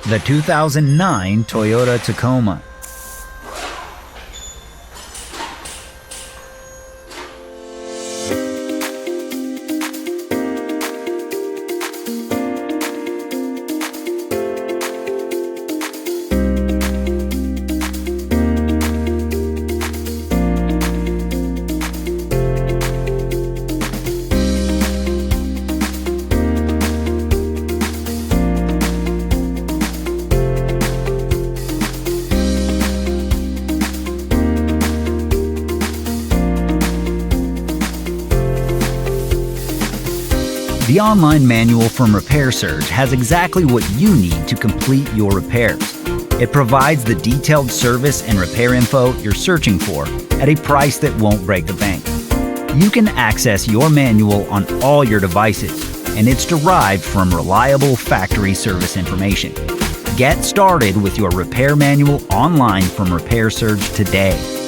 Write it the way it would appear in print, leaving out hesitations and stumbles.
The 2009 Toyota Tacoma. The online manual from Repair Surge has exactly what you need to complete your repairs. It provides the detailed service and repair info you're searching for at a price that won't break the bank. You can access your manual on all your devices, and it's derived from reliable factory service information. Get started with your repair manual online from Repair Surge today.